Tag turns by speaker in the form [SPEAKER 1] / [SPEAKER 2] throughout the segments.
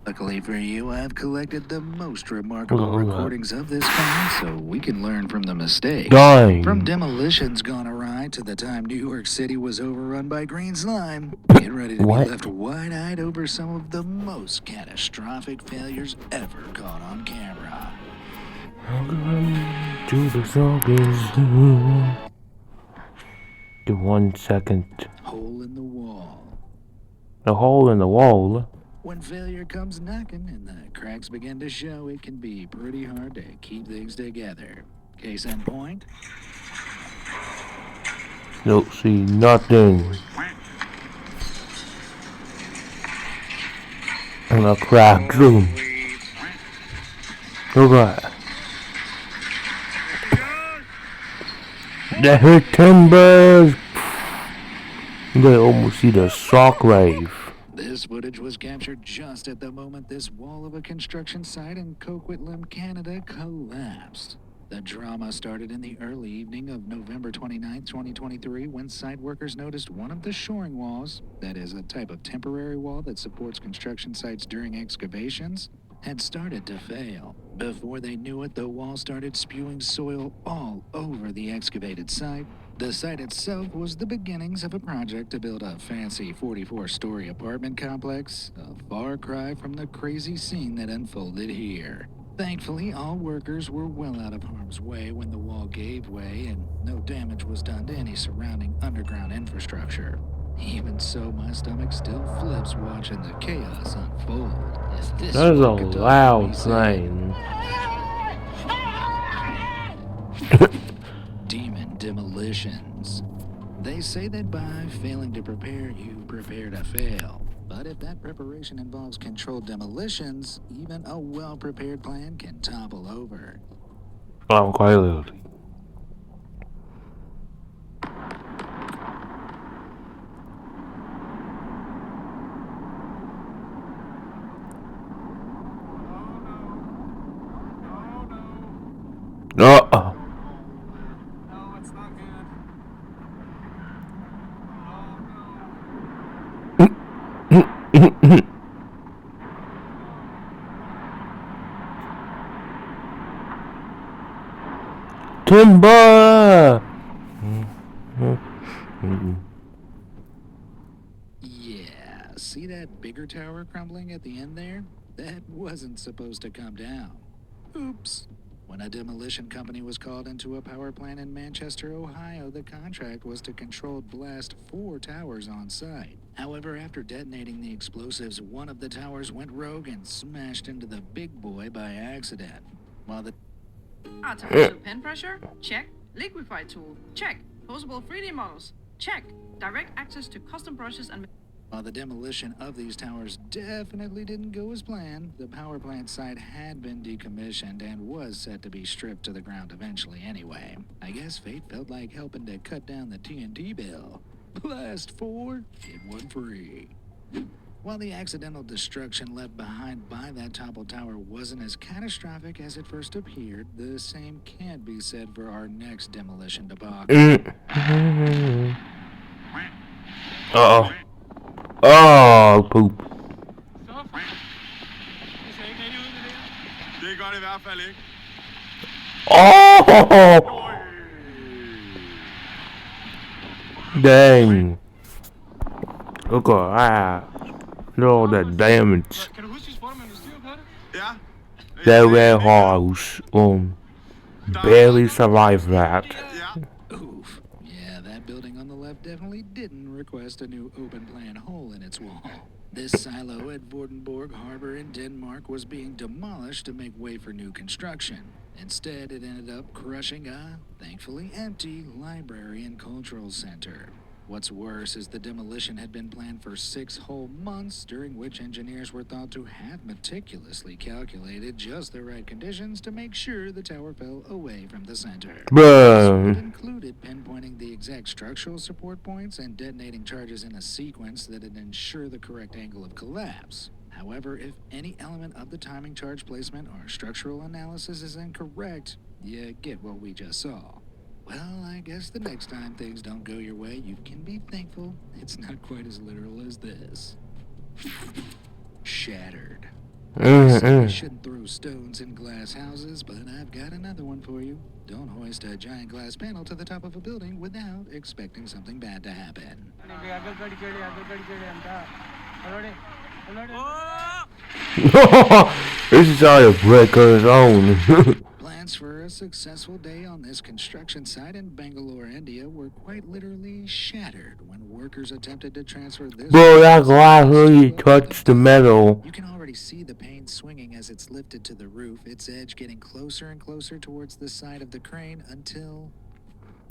[SPEAKER 1] Luckily for you, I've collected the most remarkable recordings of this kind so we can learn from the mistakes. From
[SPEAKER 2] Dang.
[SPEAKER 1] demolitions gone awry to the time New York City was overrun by green slime. Get ready to be
[SPEAKER 2] What?
[SPEAKER 1] left wide-eyed over some of the most catastrophic failures ever caught on camera.
[SPEAKER 2] Welcome to the Zombies. The 1 second.
[SPEAKER 1] Hole in the wall.
[SPEAKER 2] The hole in the wall.
[SPEAKER 1] When failure comes knocking and the cracks begin to show, it can be pretty hard to keep things together. Case in point,
[SPEAKER 2] Don't see nothing. In a cracked room. Alright. The hurt timbers. You can almost see the shock wave.
[SPEAKER 1] this footage was captured just at the moment this wall of a construction site in Coquitlam, Canada collapsed. The drama started in the early evening of November 29, 2023, when site workers noticed one of the shoring walls, that is, a type of temporary wall that supports construction sites during excavations, had started to fail. Before they knew it, the wall started spewing soil all over the excavated site. The site itself was the beginnings of a project to build a fancy 44-story apartment complex, a far cry from the crazy scene that unfolded here. Thankfully, all workers were well out of harm's way when the wall gave way and no damage was done to any surrounding underground infrastructure. Even so, my stomach still flips watching the chaos unfold. If this
[SPEAKER 2] That is a
[SPEAKER 1] one could talk,
[SPEAKER 2] loud
[SPEAKER 1] he said,
[SPEAKER 2] plane.
[SPEAKER 1] Demon demolitions. They say that by failing to prepare, you prepare to fail. But if that preparation involves controlled demolitions, even a well-prepared plan can topple over.
[SPEAKER 2] Oh, quite literally.
[SPEAKER 3] No, it's not good.
[SPEAKER 2] Timber!
[SPEAKER 1] Yeah, see that bigger tower crumbling at the end there? That wasn't supposed to come down. Oops. When a demolition company was called into a power plant in Manchester, Ohio, the contract was to controlled blast 4 towers on site. However, after detonating the explosives, one of the towers went rogue and smashed into the big boy by accident. While the
[SPEAKER 4] Artificial pen pressure? Check. Liquify tool? Check. Posable 3D models? Check. Direct access to custom brushes and
[SPEAKER 1] While the demolition of these towers definitely didn't go as planned, the power plant site had been decommissioned and was set to be stripped to the ground eventually anyway. I guess fate felt like helping to cut down the TNT bill. Blast 4, get 1 free. While the accidental destruction left behind by that toppled tower wasn't as catastrophic as it first appeared, the same can't be said for our next demolition debacle.
[SPEAKER 2] Uh-oh. Oh, poop.
[SPEAKER 3] Så. Det ser ikke rigtig ud, det der. Det gør det i hvert fald ikke.
[SPEAKER 2] Oh! Dang. Look at that. Look at all that damage.
[SPEAKER 3] Kan du huske, at spurgte, man styr på det? Ja.
[SPEAKER 2] That warehouse barely survived that.
[SPEAKER 3] Ja.
[SPEAKER 1] Oof. Yeah, that building on the left definitely didn't request a new open plan hole in its wall. This silo at Vordenborg Harbor in Denmark was being demolished to make way for new construction. Instead, it ended up crushing a, thankfully empty, library and cultural center. What's worse is the demolition had been planned for 6 whole months, during which engineers were thought to have meticulously calculated just the right conditions to make sure the tower fell away from the center. It
[SPEAKER 2] Bruh.
[SPEAKER 1] included pinpointing the exact structural support points and detonating charges in a sequence that'd ensure the correct angle of collapse. However, if any element of the timing charge placement or structural analysis is incorrect, you get what we just saw. Well, I guess the next time things don't go your way, you can be thankful it's not quite as literal as this. Shattered. You shouldn't throw stones in glass houses, but I've got another one for you. Don't hoist a giant glass panel to the top of a building without expecting something bad to happen.
[SPEAKER 2] This is how you break his own.
[SPEAKER 1] Plans for a successful day on this construction site in Bangalore, India were quite literally shattered when workers attempted to transfer this.
[SPEAKER 2] Bro, that glass really touched the metal.
[SPEAKER 1] You can already see the paint swinging as it's lifted to the roof, its edge getting closer and closer towards the side of the crane until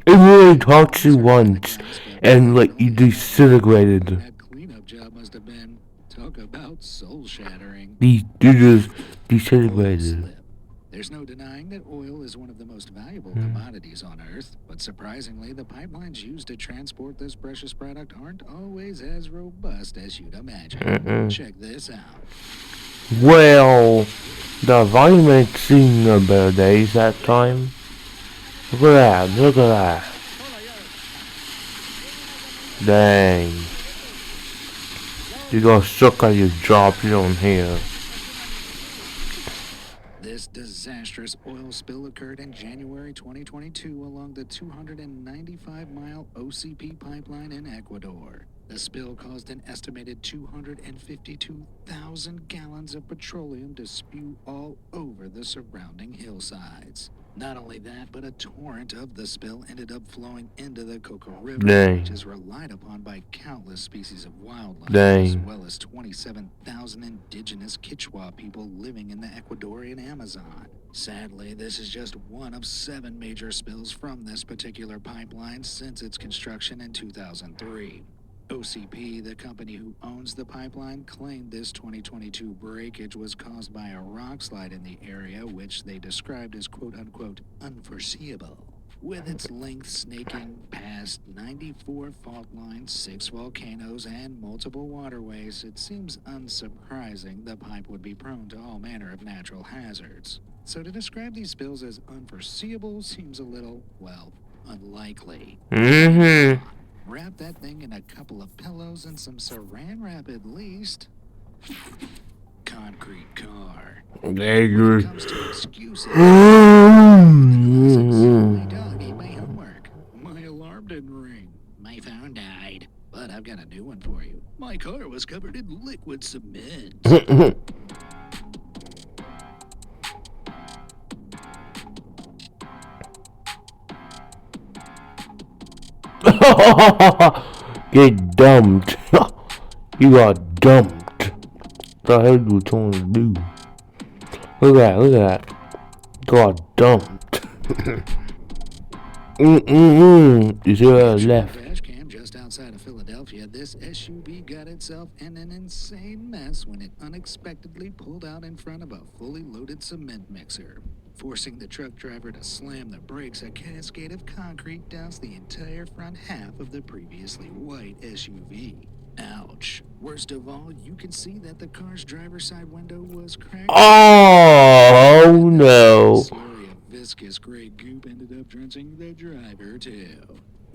[SPEAKER 2] It really touched you once, and like you disintegrated.
[SPEAKER 1] that cleanup job must have been, talk about soul shattering.
[SPEAKER 2] You just
[SPEAKER 1] Oil
[SPEAKER 2] disintegrated.
[SPEAKER 1] slip. There's no denying that oil is one of the most valuable commodities on Earth, but surprisingly, the pipelines used to transport this precious product aren't always as robust as you'd imagine. Check this out.
[SPEAKER 2] Well, the vitamin seen the better days that time. Look at that, look at that. Dang. You got stuck at your job, you don't hear.
[SPEAKER 1] This disastrous oil spill occurred in January 2022 along the 295-mile OCP pipeline in Ecuador. The spill caused an estimated 252,000 gallons of petroleum to spew all over the surrounding hillsides. Not only that, but a torrent of the spill ended up flowing into the Coco River,
[SPEAKER 2] Dang.
[SPEAKER 1] which is relied upon by countless species of wildlife,
[SPEAKER 2] Dang.
[SPEAKER 1] as well as 27,000 indigenous Quechua people living in the Ecuadorian Amazon. Sadly, this is just one of 7 major spills from this particular pipeline since its construction in 2003. OCP, the company who owns the pipeline, claimed this 2022 breakage was caused by a rock slide in the area, which they described as quote-unquote unforeseeable. With its length snaking past 94 fault lines, 6 volcanoes, and multiple waterways, it seems unsurprising the pipe would be prone to all manner of natural hazards. So to describe these spills as unforeseeable seems a little, well, unlikely. Wrap that thing in a couple of pillows and some saran wrap at least. Concrete car.
[SPEAKER 2] There
[SPEAKER 1] When
[SPEAKER 2] you
[SPEAKER 1] it comes to excuses, my dog ate my homework. My alarm didn't ring. My phone died. But I've got a new one for you. My car was covered in liquid cement.
[SPEAKER 2] Get dumped. You got dumped. The hell you trying to do? Look at that, look at that. Got dumped. You see where I left?
[SPEAKER 1] Dash cam just outside of Philadelphia, this SUV got itself in an insane mess when it unexpectedly pulled out in front of a fully loaded cement mixer. Forcing the truck driver to slam the brakes, a cascade of concrete doused the entire front half of the previously white SUV. Ouch. Worst of all, you can see that the car's driver's side window was cracked.
[SPEAKER 2] Oh no.
[SPEAKER 1] A slurry of viscous gray goop ended up drenching the driver too.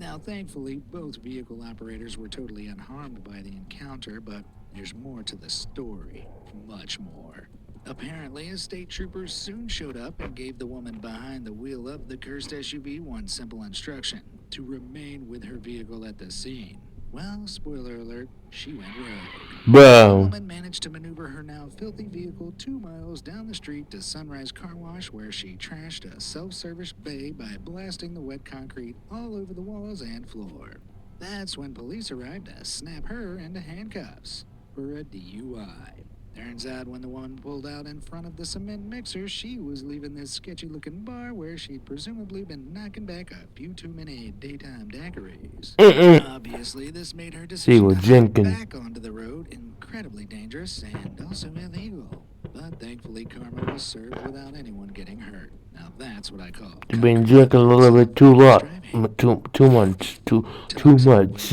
[SPEAKER 1] Now, thankfully, both vehicle operators were totally unharmed by the encounter, but there's more to the story. Much more. Apparently, state troopers soon showed up and gave the woman behind the wheel of the cursed SUV one simple instruction: to remain with her vehicle at the scene. Well, spoiler alert, she went rogue. The
[SPEAKER 2] Bro.
[SPEAKER 1] woman managed to maneuver her now filthy vehicle 2 miles down the street to Sunrise Car Wash, where she trashed a self-service bay by blasting the wet concrete all over the walls and floor. That's when police arrived to snap her into handcuffs for a DUI. Turns out when the woman pulled out in front of the cement mixer, she was leaving this sketchy-looking bar where she'd presumably been knocking back a few too many daytime daiquiris. Obviously, this made her decision
[SPEAKER 2] was
[SPEAKER 1] to hop
[SPEAKER 2] drinking.
[SPEAKER 1] back onto the road incredibly dangerous and also illegal. But thankfully, karma was served without anyone getting hurt. Now that's what I call.
[SPEAKER 2] You've been drinking a little bit too much. Too much.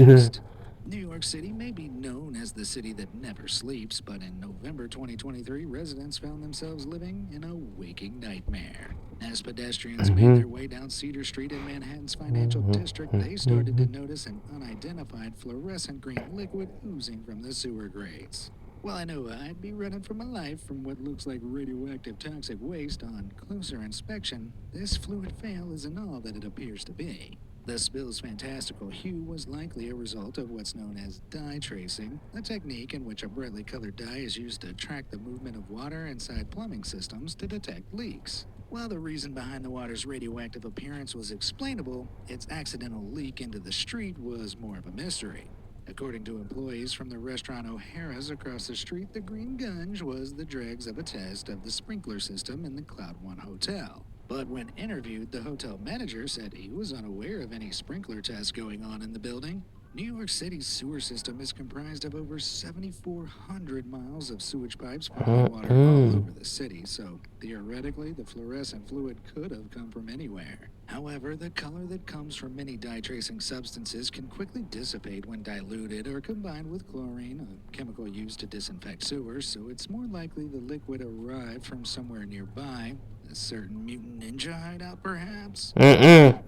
[SPEAKER 1] New York City may be known as the city that never sleeps, but in November 2023, residents found themselves living in a waking nightmare. As pedestrians made their way down Cedar Street in Manhattan's financial district, they started to notice an unidentified fluorescent green liquid oozing from the sewer grates. Well, I know I'd be running for my life from what looks like radioactive toxic waste. On closer inspection, this fluid fail isn't all that it appears to be. The spill's fantastical hue was likely a result of what's known as dye tracing, a technique in which a brightly colored dye is used to track the movement of water inside plumbing systems to detect leaks. While the reason behind the water's radioactive appearance was explainable, its accidental leak into the street was more of a mystery. According to employees from the restaurant O'Hara's across the street, the green gunge was the dregs of a test of the sprinkler system in the Cloud One Hotel. But when interviewed, the hotel manager said he was unaware of any sprinkler tests going on in the building. New York City's sewer system is comprised of over 7,400 miles of sewage pipes pumping water all over the city, so theoretically the fluorescent fluid could have come from anywhere. However, the color that comes from many dye-tracing substances can quickly dissipate when diluted or combined with chlorine, a chemical used to disinfect sewers, so it's more likely the liquid arrived from somewhere nearby. A certain mutant ninja hideout, perhaps?
[SPEAKER 5] Hey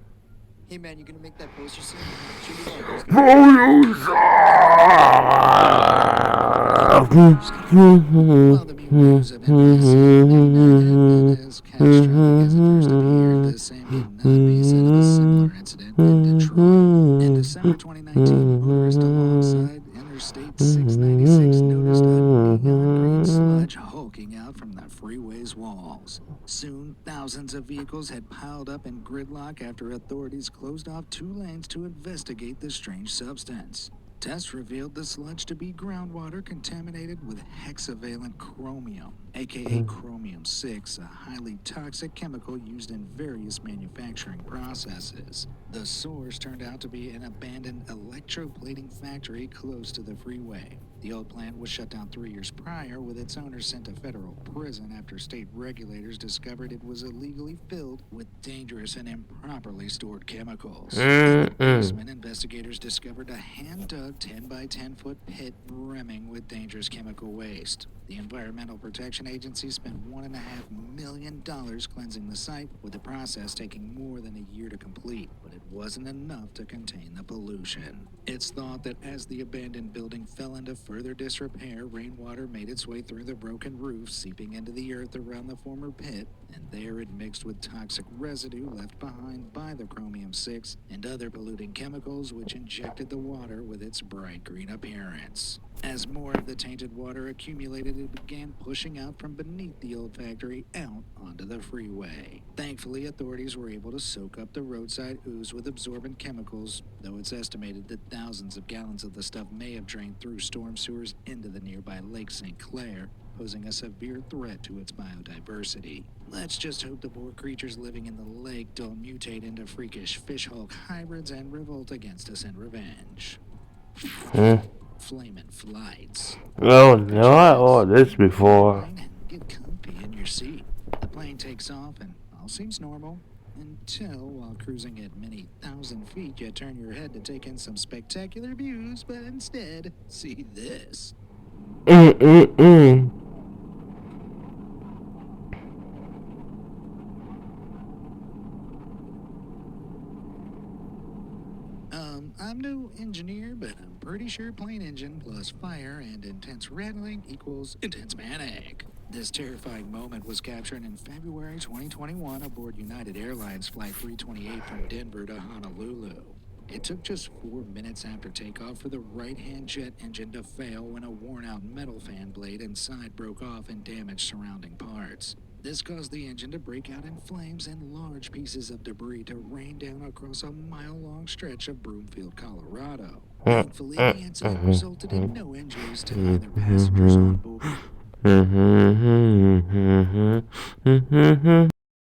[SPEAKER 5] man, you gonna make that poster soon? Should we
[SPEAKER 1] While the mutant news have been massive, not as catastrophic as it first appeared, the same cannot be said of a similar incident in Detroit. In December 2019, motorists alongside Interstate 696 noticed a neon green sludge hulking out from the freeway's walls. Soon, thousands of vehicles had piled up in gridlock after authorities closed off 2 lanes to investigate the strange substance. Tests revealed the sludge to be groundwater contaminated with hexavalent chromium, aka chromium-6, a highly toxic chemical used in various manufacturing processes. The source turned out to be an abandoned electroplating factory close to the freeway. The old plant was shut down 3 years prior, with its owner sent to federal prison after state regulators discovered it was illegally filled with dangerous and improperly stored chemicals. In the basement, investigators discovered a hand-dug 10 by 10 foot pit brimming with dangerous chemical waste. The Environmental Protection Agency spent $1.5 million cleansing the site, with the process taking more than a year to complete, but it wasn't enough to contain the pollution. It's thought that as the abandoned building fell into further disrepair, rainwater made its way through the broken roof, seeping into the earth around the former pit, and there it mixed with toxic residue left behind by the chromium-6 and other polluting chemicals, which injected the water with its bright green appearance. As more of the tainted water accumulated, it began pushing out from beneath the old factory out onto the freeway. Thankfully, authorities were able to soak up the roadside ooze with absorbent chemicals, though it's estimated that thousands of gallons of the stuff may have drained through storm sewers into the nearby Lake St. Clair, posing a severe threat to its biodiversity. Let's just hope the poor creatures living in the lake don't mutate into freakish fish-hulk hybrids and revolt against us in revenge. Flamin' flights.
[SPEAKER 2] Oh no, I ordered this before.
[SPEAKER 1] Get comfy in your seat. The plane takes off and all seems normal. Until, while cruising at many thousand feet, you turn your head to take in some spectacular views, but instead, see this. I'm no engineer, but I'm pretty sure plane engine plus fire and intense rattling equals intense panic. This terrifying moment was captured in February 2021 aboard United Airlines Flight 328 from Denver to Honolulu. It took just 4 minutes after takeoff for the right-hand jet engine to fail when a worn-out metal fan blade inside broke off and damaged surrounding parts. This caused the engine to break out in flames and large pieces of debris to rain down across a mile-long stretch of Broomfield, Colorado. Thankfully, the incident resulted in no injuries to either passengers on board.